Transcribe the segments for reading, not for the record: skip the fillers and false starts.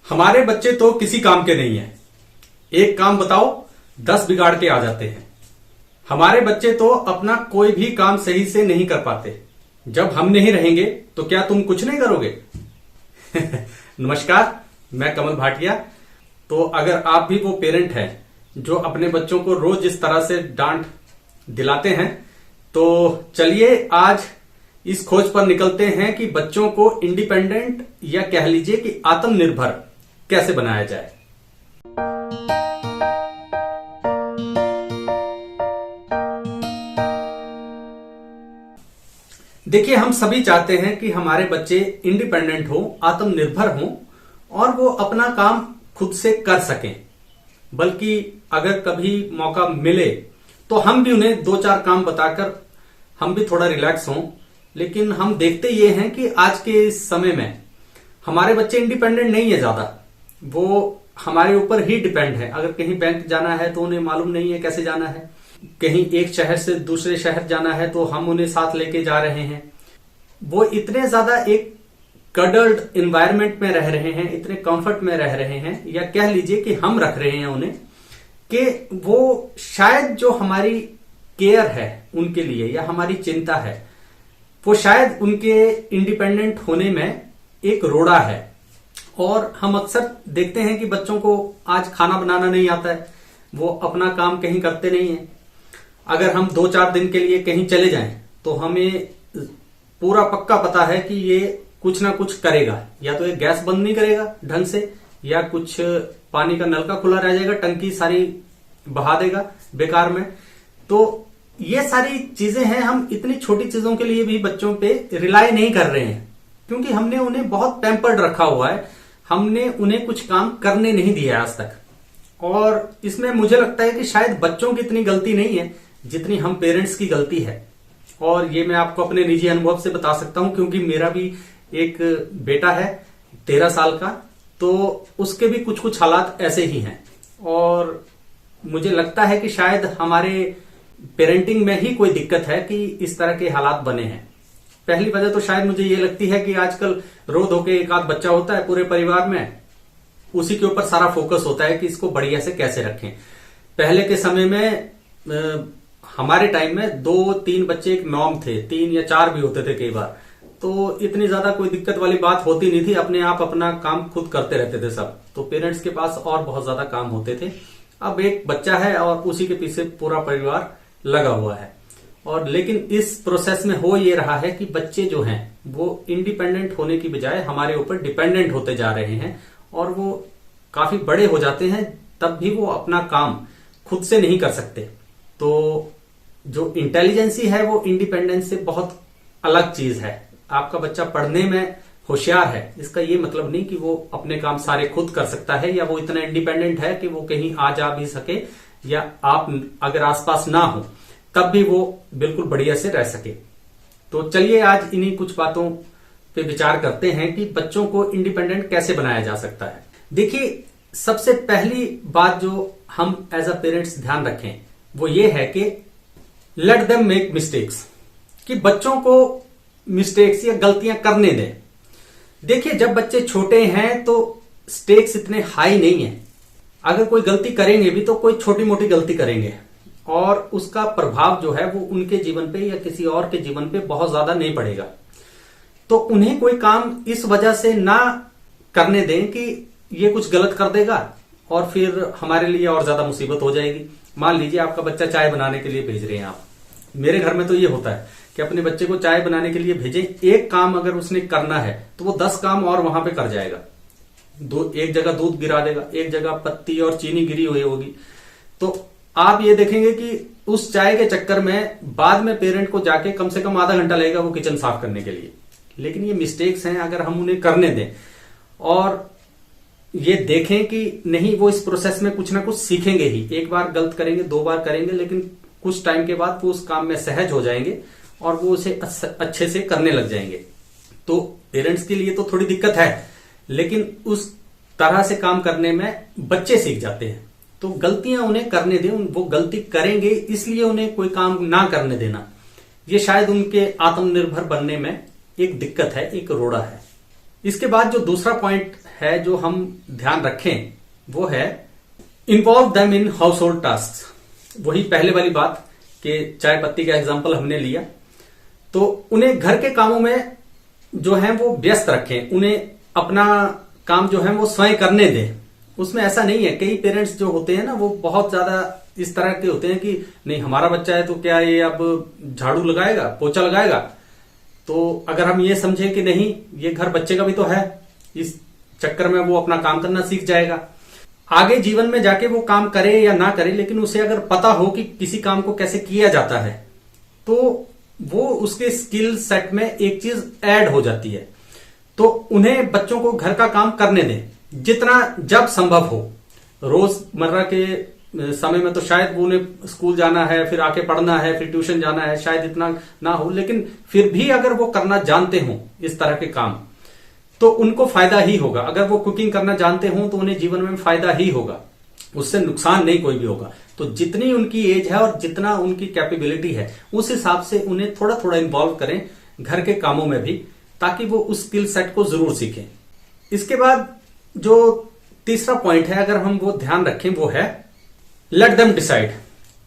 हमारे बच्चे तो किसी काम के नहीं है। एक काम बताओ 10 बिगाड़ के आ जाते हैं। हमारे बच्चे तो अपना कोई भी काम सही से नहीं कर पाते। जब हम नहीं रहेंगे तो क्या तुम कुछ नहीं करोगे? नमस्कार, मैं कमल भाटिया। तो अगर आप भी वो पेरेंट हैं जो अपने बच्चों को रोज इस तरह से डांट दिलाते हैं, तो चलिए आज इस खोज पर निकलते हैं कि बच्चों को इंडिपेंडेंट या कह लीजिए कि आत्मनिर्भर कैसे बनाया जाए। देखिए, हम सभी चाहते हैं कि हमारे बच्चे इंडिपेंडेंट हो, आत्मनिर्भर हो और वो अपना काम खुद से कर सकें। बल्कि अगर कभी मौका मिले तो हम भी उन्हें 2-4 काम बताकर हम भी थोड़ा रिलैक्स हों। लेकिन हम देखते ये हैं कि आज के इस समय में हमारे बच्चे इंडिपेंडेंट नहीं है ज्यादा, वो हमारे ऊपर ही डिपेंड है। अगर कहीं बैंक जाना है तो उन्हें मालूम नहीं है कैसे जाना है, कहीं एक शहर से दूसरे शहर जाना है तो हम उन्हें साथ लेके जा रहे हैं। वो इतने ज्यादा एक कडल्ड एनवायरनमेंट में रह रहे हैं, इतने कंफर्ट में रह रहे हैं, या कह लीजिए कि हम रख रहे हैं उन्हें, कि वो शायद जो हमारी केयर है उनके लिए या हमारी चिंता है वो शायद उनके इंडिपेंडेंट होने में एक रोड़ा है। और हम अक्सर देखते हैं कि बच्चों को आज खाना बनाना नहीं आता है, वो अपना काम कहीं करते नहीं है। अगर हम 2-4 दिन के लिए कहीं चले जाएं तो हमें पूरा पक्का पता है कि ये कुछ ना कुछ करेगा, या तो ये गैस बंद नहीं करेगा ढंग से, या कुछ पानी का नलका खुला रह जाएगा, टंकी सारी बहा देगा बेकार में। तो ये सारी चीजें हैं। हम इतनी छोटी चीजों के लिए भी बच्चों पे रिलाई नहीं कर रहे हैं, क्योंकि हमने उन्हें बहुत पैम्पर्ड रखा हुआ है। हमने उन्हें कुछ काम करने नहीं दिया आज तक। और इसमें मुझे लगता है कि शायद बच्चों की इतनी गलती नहीं है जितनी हम पेरेंट्स की गलती है। और ये मैं आपको अपने निजी अनुभव से बता सकता हूं, क्योंकि मेरा भी एक बेटा है 13 साल का, तो उसके भी कुछ कुछ हालात ऐसे ही हैं। और मुझे लगता है कि शायद हमारे पेरेंटिंग में ही कोई दिक्कत है कि इस तरह के हालात बने हैं। पहली वजह तो शायद मुझे ये लगती है कि आजकल रो धो के एक आध बच्चा होता है पूरे परिवार में, उसी के ऊपर सारा फोकस होता है कि इसको बढ़िया से कैसे रखें। पहले के समय में हमारे टाइम में 2-3 बच्चे एक नॉर्म थे, 3 या 4 भी होते थे कई बार। तो इतनी ज्यादा कोई दिक्कत वाली बात होती नहीं थी, अपने आप अपना काम खुद करते रहते थे सब। तो पेरेंट्स के पास और बहुत ज्यादा काम होते थे। अब एक बच्चा है और उसी के पीछे पूरा परिवार लगा हुआ है। और लेकिन इस प्रोसेस में हो ये रहा है कि बच्चे जो हैं वो इंडिपेंडेंट होने की बजाय हमारे ऊपर डिपेंडेंट होते जा रहे हैं, और वो काफी बड़े हो जाते हैं तब भी वो अपना काम खुद से नहीं कर सकते। तो जो इंटेलिजेंसी है वो इंडिपेंडेंस से बहुत अलग चीज है। आपका बच्चा पढ़ने में होशियार है, इसका ये मतलब नहीं कि वो अपने काम सारे खुद कर सकता है, या वो इतना इंडिपेंडेंट है कि वो कहीं आ जा भी सके, या आप अगर आसपास ना हो तब भी वो बिल्कुल बढ़िया से रह सके। तो चलिए आज इन्हीं कुछ बातों पे विचार करते हैं कि बच्चों को इंडिपेंडेंट कैसे बनाया जा सकता है। देखिए, सबसे पहली बात जो हम एज अ पेरेंट्स ध्यान रखें वो ये है कि लेट देम मेक मिस्टेक्स, कि बच्चों को मिस्टेक्स या गलतियां करने दें। देखिए, जब बच्चे छोटे हैं तो स्टेक्स इतने हाई नहीं है। अगर कोई गलती करेंगे भी तो कोई छोटी मोटी गलती करेंगे, और उसका प्रभाव जो है वो उनके जीवन पे या किसी और के जीवन पे बहुत ज्यादा नहीं पड़ेगा। तो उन्हें कोई काम इस वजह से ना करने दें कि ये कुछ गलत कर देगा और फिर हमारे लिए और ज्यादा मुसीबत हो जाएगी। मान लीजिए आपका बच्चा चाय बनाने के लिए भेज रहे हैं आप। मेरे घर में तो ये होता है कि अपने बच्चे को चाय बनाने के लिए भेजें, एक काम अगर उसने करना है तो वो 10 काम और वहां पे कर जाएगा। एक जगह दूध गिरा देगा, एक जगह पत्ती और चीनी गिरी हुई होगी। तो आप ये देखेंगे कि उस चाय के चक्कर में बाद में पेरेंट को जाके कम से कम आधा घंटा लगेगा वो किचन साफ करने के लिए। लेकिन ये मिस्टेक्स हैं, अगर हम उन्हें करने दें और ये देखें कि नहीं, वो इस प्रोसेस में कुछ ना कुछ सीखेंगे ही। एक बार गलत करेंगे, 2 बार करेंगे, लेकिन कुछ टाइम के बाद वो उस काम में सहज हो जाएंगे और वो उसे अच्छे से करने लग जाएंगे। तो पेरेंट्स के लिए तो थोड़ी दिक्कत है, लेकिन उस तरह से काम करने में बच्चे सीख जाते हैं। तो गलतियां उन्हें करने दें, वो गलती करेंगे इसलिए उन्हें कोई काम ना करने देना, ये शायद उनके आत्मनिर्भर बनने में एक दिक्कत है, एक रोड़ा है। इसके बाद जो दूसरा पॉइंट है जो हम ध्यान रखें वो है involve them in house hold task. वही पहले वाली बात कि चाय पत्ती का एग्जाम्पल हमने लिया, तो उन्हें घर के कामों में जो है वो व्यस्त रखें, उन्हें अपना काम जो है वो स्वयं करने दें। उसमें ऐसा नहीं है, कई पेरेंट्स जो होते हैं ना वो बहुत ज्यादा इस तरह के होते हैं कि नहीं हमारा बच्चा है तो क्या ये अब झाड़ू लगाएगा, पोछा लगाएगा। तो अगर हम ये समझें कि नहीं ये घर बच्चे का भी तो है, इस चक्कर में वो अपना काम करना सीख जाएगा। आगे जीवन में जाके वो काम करे या ना करे, लेकिन उसे अगर पता हो कि किसी काम को कैसे किया जाता है तो वो उसके स्किल सेट में एक चीज ऐड हो जाती है। तो उन्हें बच्चों को घर का काम करने दें जितना जब संभव हो। रोजमर्रा के समय में तो शायद वो उन्हें स्कूल जाना है, फिर आके पढ़ना है, फिर ट्यूशन जाना है, शायद इतना ना हो, लेकिन फिर भी अगर वो करना जानते हो इस तरह के काम तो उनको फायदा ही होगा। अगर वो कुकिंग करना जानते हो तो उन्हें जीवन में फायदा ही होगा, उससे नुकसान नहीं कोई भी होगा। तो जितनी उनकी एज है और जितना उनकी कैपेबिलिटी है उस हिसाब से उन्हें थोड़ा थोड़ा इन्वॉल्व करें घर के कामों में भी, ताकि वो उस स्किल सेट को जरूर सीखें। इसके बाद जो तीसरा पॉइंट है अगर हम वो ध्यान रखें वो है लेट देम डिसाइड,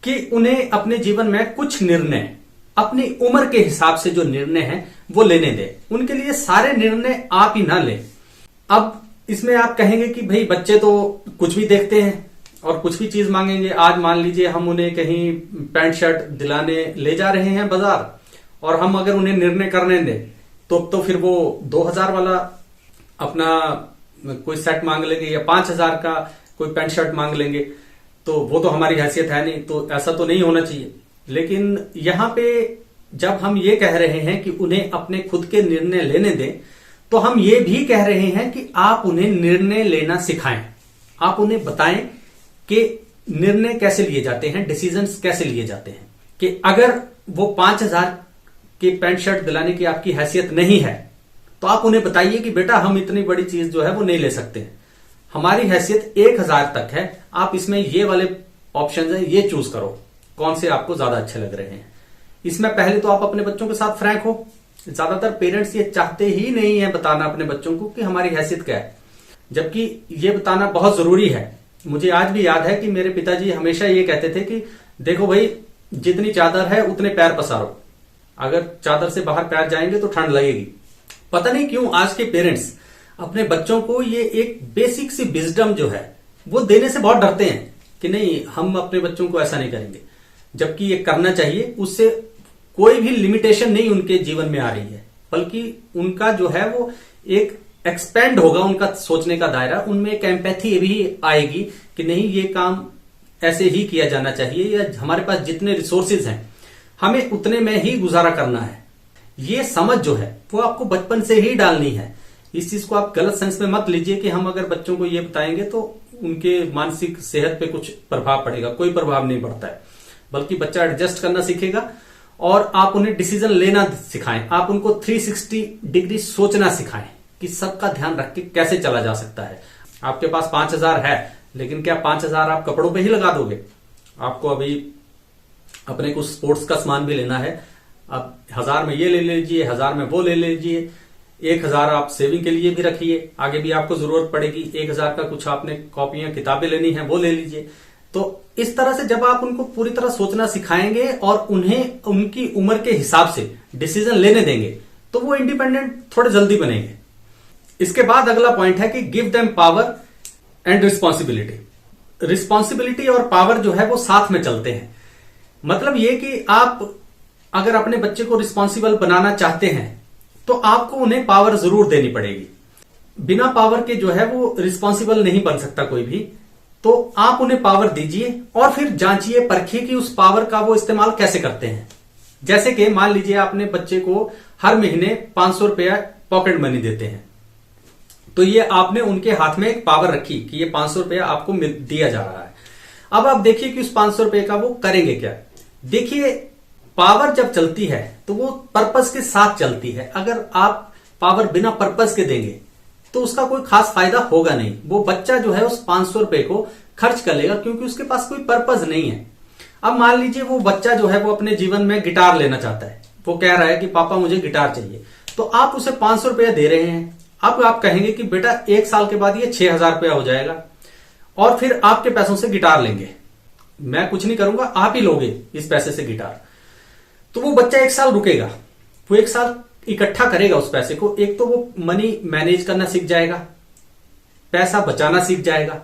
कि उन्हें अपने जीवन में कुछ निर्णय अपनी उम्र के हिसाब से जो निर्णय है वो लेने दें। उनके लिए सारे निर्णय आप ही ना लें। अब इसमें आप कहेंगे कि भाई बच्चे तो कुछ भी देखते हैं और कुछ भी चीज मांगेंगे। आज मान लीजिए हम उन्हें कहीं पैंट शर्ट दिलाने ले जा रहे हैं बाजार, और हम अगर उन्हें निर्णय करने दें तो फिर वो 2000 वाला अपना कोई सेट मांग लेंगे या 5000 का कोई पैंट शर्ट मांग लेंगे, तो वो तो हमारी हैसियत है नहीं, तो ऐसा तो नहीं होना चाहिए। लेकिन यहां पे जब हम ये कह रहे हैं कि उन्हें अपने खुद के निर्णय लेने दें, तो हम ये भी कह रहे हैं कि आप उन्हें निर्णय लेना सिखाएं। आप उन्हें बताएं कि निर्णय कैसे लिए जाते हैं, डिसीजंस कैसे लिए जाते हैं। कि अगर वो 5000 की पैंट शर्ट दिलाने की आपकी हैसियत नहीं है तो आप उन्हें बताइए कि बेटा हम इतनी बड़ी चीज जो है वो नहीं ले सकते, हमारी हैसियत 1000 तक है, आप इसमें ये वाले ऑप्शन है ये चूज करो, कौन से आपको ज्यादा अच्छे लग रहे हैं। इसमें पहले तो आप अपने बच्चों के साथ फ्रैंक हो। ज्यादातर पेरेंट्स ये चाहते ही नहीं है बताना अपने बच्चों को कि हमारी हैसियत क्या है, जबकि ये बताना बहुत जरूरी है। मुझे आज भी याद है कि मेरे पिताजी हमेशा ये कहते थे कि देखो भाई जितनी चादर है उतने पैर पसारो, अगर चादर से बाहर पैर जाएंगे तो ठंड लगेगी। पता नहीं क्यों आज के पेरेंट्स अपने बच्चों को ये एक बेसिक सी विजडम जो है वो देने से बहुत डरते हैं कि नहीं हम अपने बच्चों को ऐसा नहीं करेंगे, जबकि ये करना चाहिए। उससे कोई भी लिमिटेशन नहीं उनके जीवन में आ रही है, बल्कि उनका जो है वो एक एक्सपेंड होगा उनका सोचने का दायरा, उनमें एक एम्पैथी भी आएगी कि नहीं ये काम ऐसे ही किया जाना चाहिए, या हमारे पास जितने रिसोर्सेज हैं हमें उतने में ही गुजारा करना है। ये समझ जो है वो आपको बचपन से ही डालनी है। इस चीज को आप गलत सेंस में मत लीजिए कि हम अगर बच्चों को ये बताएंगे तो उनके मानसिक सेहत पे कुछ प्रभाव पड़ेगा। कोई प्रभाव नहीं पड़ता है, बल्कि बच्चा एडजस्ट करना सीखेगा। और आप उन्हें डिसीजन लेना सिखाएं, आप उनको 360 डिग्री सोचना सिखाएं कि सबका ध्यान रख के कैसे चला जा सकता है। आपके पास 5000 है, लेकिन क्या 5000 आप कपड़ों पे ही लगा दोगे? आपको अभी अपने कुछ स्पोर्ट्स का सामान भी लेना है, आप 1000 में ये ले लीजिए, 1000 में वो ले लीजिए, 1000 आप सेविंग के लिए भी रखिए, आगे भी आपको जरूरत पड़ेगी। 1000 का कुछ आपने कॉपियां किताबें लेनी है वो ले लीजिए। तो इस तरह से जब आप उनको पूरी तरह सोचना सिखाएंगे और उन्हें उनकी उम्र के हिसाब से डिसीजन लेने देंगे तो वो इंडिपेंडेंट थोड़े जल्दी बनेंगे। इसके बाद अगला पॉइंट है कि give them power and responsibility. Responsibility और पावर जो है वो साथ में चलते हैं। मतलब ये कि आप अगर अपने बच्चे को रिस्पॉन्सिबल बनाना चाहते हैं तो आपको उन्हें पावर जरूर देनी पड़ेगी। बिना पावर के जो है वो रिस्पॉन्सिबल नहीं बन सकता कोई भी। तो आप उन्हें पावर दीजिए और फिर जांचिए परखिए कि उस पावर का वो इस्तेमाल कैसे करते हैं। जैसे कि मान लीजिए आपने बच्चे को हर महीने 500 रुपया पॉकेट मनी देते हैं, तो ये आपने उनके हाथ में एक पावर रखी कि ये 500 रुपया आपको दिया जा रहा है। अब आप देखिए कि उस 500 रुपये का वो करेंगे क्या। देखिए पावर जब चलती है तो वो पर्पस के साथ चलती है। अगर आप पावर बिना पर्पस के देंगे तो उसका कोई खास फायदा होगा नहीं। वो बच्चा जो है उस 500 रुपए को खर्च कर लेगा क्योंकि उसके पास कोई पर्पस नहीं है। अब मान लीजिए वो बच्चा जो है वो अपने जीवन में गिटार लेना चाहता है, वो कह रहा है कि पापा मुझे गिटार चाहिए, तो आप उसे 500 रुपया दे रहे हैं। अब आप कहेंगे कि बेटा 1 साल के बाद ये 6,000 रुपया हो जाएगा और फिर आपके पैसों से गिटार लेंगे, मैं कुछ नहीं करूंगा, आप ही लोगे इस पैसे से गिटार। तो वो बच्चा 1 साल रुकेगा, वो 1 साल इकट्ठा करेगा उस पैसे को। एक तो वो मनी मैनेज करना सीख जाएगा, पैसा बचाना सीख जाएगा,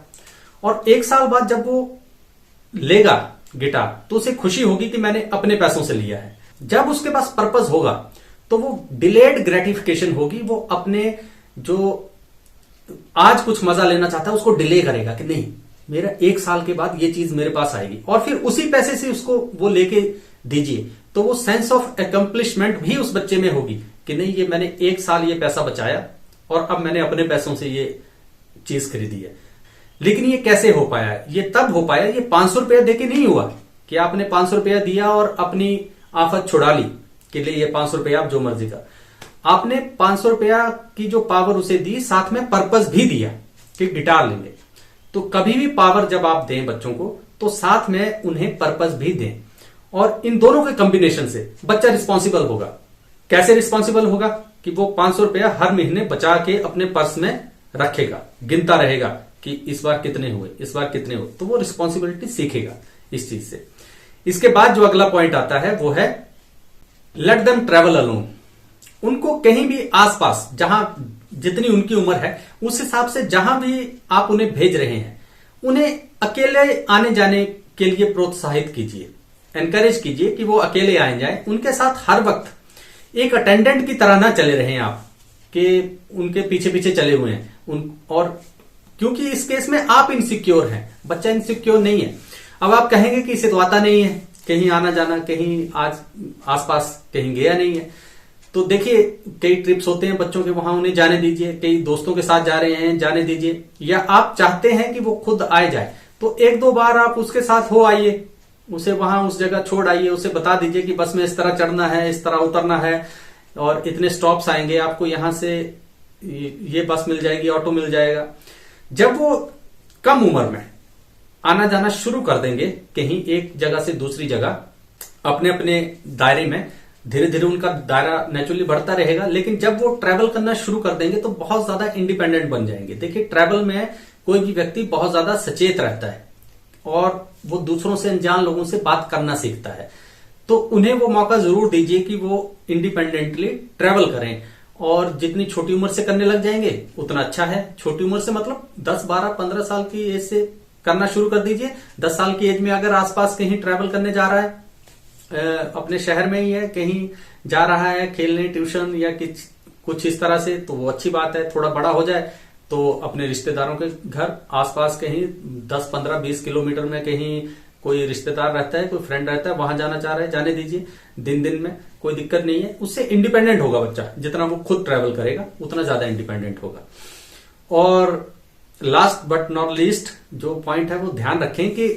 और 1 साल बाद जब वो लेगा गिटार तो उसे खुशी होगी कि मैंने अपने पैसों से लिया है। जब उसके पास पर्पस होगा तो वो डिलेड ग्रेटिफिकेशन होगी, वो अपने जो आज कुछ मजा लेना चाहता है उसको डिले करेगा कि नहीं, मेरा 1 साल के बाद ये चीज मेरे पास आएगी, और फिर उसी पैसे से उसको वो लेके दीजिए। तो वो सेंस ऑफ अकम्पलिशमेंट भी उस बच्चे में होगी कि नहीं, ये मैंने 1 साल ये पैसा बचाया और अब मैंने अपने पैसों से ये चीज खरीदी है। लेकिन ये कैसे हो पाया? ये तब हो पाया, ये 500 रुपया देके नहीं हुआ कि आपने 500 रुपया दिया और अपनी आफत छुड़ा ली कि ले ये 500 रुपया आप जो मर्जी का। आपने 500 रुपया की जो पावर उसे दी, साथ में पर्पस भी दिया कि गिटार लेंगे। तो कभी भी पावर जब आप दें बच्चों को तो साथ में उन्हें पर्पस भी दें, और इन दोनों के कॉम्बिनेशन से बच्चा रिस्पॉन्सिबल होगा। कैसे रिस्पॉन्सिबल होगा? कि वो 500 रुपया हर महीने बचा के अपने पर्स में रखेगा, गिनता रहेगा कि इस बार कितने हुए, इस बार कितने हुए, तो वो रिस्पॉन्सिबिलिटी सीखेगा इस चीज से। इसके बाद जो अगला पॉइंट आता है वो है लेट देम ट्रेवल अलोन। उनको कहीं भी आसपास जहां जितनी उनकी उम्र है उस हिसाब से जहां भी आप उन्हें भेज रहे हैं, उन्हें अकेले आने जाने के लिए प्रोत्साहित कीजिए, एनकरेज कीजिए कि वो अकेले आए जाए। उनके साथ हर वक्त एक अटेंडेंट की तरह ना चले रहे आप कि उनके पीछे पीछे चले हुए हैं और क्योंकि इस केस में आप इनसिक्योर हैं, बच्चा इनसिक्योर नहीं है। अब आप कहेंगे कि इसे तो आता नहीं है कहीं आना जाना, कहीं आज आसपास कहीं गया नहीं है। तो देखिए कई ट्रिप्स होते हैं बच्चों के, वहां उन्हें जाने दीजिए, कई दोस्तों के साथ जा रहे हैं जाने दीजिए, या आप चाहते हैं कि वो खुद आए जाए तो 1-2 बार आप उसके साथ हो आइए, उसे वहां उस जगह छोड़ आइए, उसे बता दीजिए कि बस में इस तरह चढ़ना है, इस तरह उतरना है और इतने स्टॉप्स आएंगे, आपको यहां से ये बस मिल जाएगी, ऑटो मिल जाएगा। जब वो कम उम्र में आना जाना शुरू कर देंगे कहीं एक जगह से दूसरी जगह अपने अपने दायरे में, धीरे धीरे उनका दायरा नेचुरली बढ़ता रहेगा। लेकिन जब वो ट्रैवल करना शुरू कर देंगे तो बहुत ज्यादा इंडिपेंडेंट बन जाएंगे। देखिए ट्रैवल में कोई भी व्यक्ति बहुत ज्यादा सचेत रहता है और वो दूसरों से, अनजान लोगों से बात करना सीखता है। तो उन्हें वो मौका जरूर दीजिए कि वो इंडिपेंडेंटली ट्रैवल करें, और जितनी छोटी उम्र से करने लग जाएंगे उतना अच्छा है। छोटी उम्र से मतलब 10, 12, 15 साल की एज से करना शुरू कर दीजिए। 10 साल की एज में अगर आसपास कहीं ट्रैवल करने जा रहा है, अपने शहर में ही है, कहीं जा रहा है खेलने, ट्यूशन या कुछ इस तरह से, तो वो अच्छी बात है। थोड़ा बड़ा हो जाए तो अपने रिश्तेदारों के घर आसपास कहीं 10, 15, 20 किलोमीटर में कहीं कोई रिश्तेदार रहता है, कोई फ्रेंड रहता है, वहां जाना चाह रहा है, जाने दीजिए। दिन में कोई दिक्कत नहीं है, उससे इंडिपेंडेंट होगा बच्चा। जितना वो खुद ट्रैवल करेगा उतना ज्यादा इंडिपेंडेंट होगा। और लास्ट बट नॉट लीस्ट जो पॉइंट है वो ध्यान रखें कि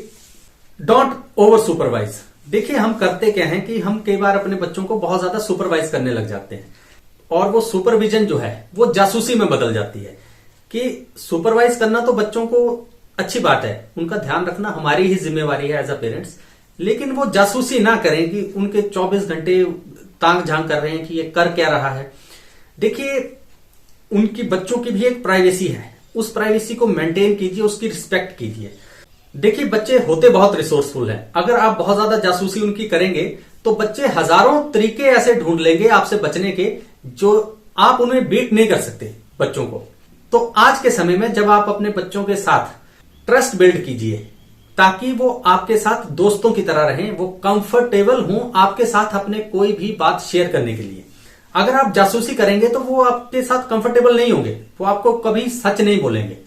डोंट ओवर सुपरवाइज। देखिए हम करते क्या है कि हम कई बार अपने बच्चों को बहुत ज्यादा सुपरवाइज करने लग जाते हैं, और वो सुपरविजन जो है वो जासूसी में बदल जाती है। कि सुपरवाइज करना तो बच्चों को अच्छी बात है, उनका ध्यान रखना हमारी ही जिम्मेवारी है एज अ पेरेंट्स, लेकिन वो जासूसी ना करें कि उनके 24 घंटे ताक झांक कर रहे हैं कि ये कर क्या रहा है। देखिए उनकी, बच्चों की भी एक प्राइवेसी है, उस प्राइवेसी को मेंटेन कीजिए, उसकी रिस्पेक्ट कीजिए। देखिए बच्चे होते बहुत रिसोर्सफुल हैं, अगर आप बहुत ज्यादा जासूसी उनकी करेंगे तो बच्चे हजारों तरीके ऐसे ढूंढ लेंगे आपसे बचने के, जो आप उन्हें बीट नहीं कर सकते बच्चों को। तो आज के समय में जब आप अपने बच्चों के साथ ट्रस्ट बिल्ड कीजिए ताकि वो आपके साथ दोस्तों की तरह रहें, वो कंफर्टेबल हों आपके साथ अपने कोई भी बात शेयर करने के लिए। अगर आप जासूसी करेंगे तो वो आपके साथ कंफर्टेबल नहीं होंगे, वो आपको कभी सच नहीं बोलेंगे।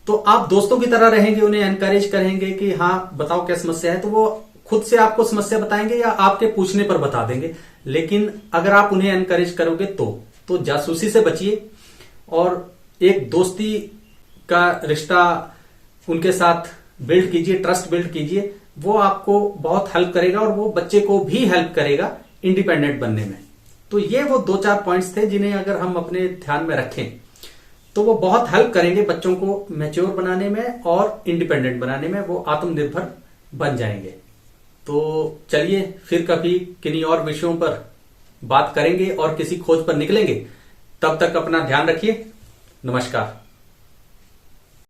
तो आप दोस्तों की तरह रहेंगे, उन्हें एनकरेज करेंगे कि हाँ बताओ क्या समस्या है, तो वो खुद से आपको समस्या बताएंगे या आपके पूछने पर बता देंगे। लेकिन अगर आप उन्हें एनकरेज करोगे तो जासूसी से बचिए और एक दोस्ती का रिश्ता उनके साथ बिल्ड कीजिए, ट्रस्ट बिल्ड कीजिए। वो आपको बहुत हेल्प करेगा और वो बच्चे को भी हेल्प करेगा इंडिपेंडेंट बनने में। तो ये वो 2-4 पॉइंट्स थे जिन्हें अगर हम अपने ध्यान में रखें तो वो बहुत हेल्प करेंगे बच्चों को मैच्योर बनाने में और इंडिपेंडेंट बनाने में, वो आत्मनिर्भर बन जाएंगे। तो चलिए फिर कभी किन्हीं और विषयों पर बात करेंगे और किसी खोज पर निकलेंगे। तब तक अपना ध्यान रखिए। नमस्कार।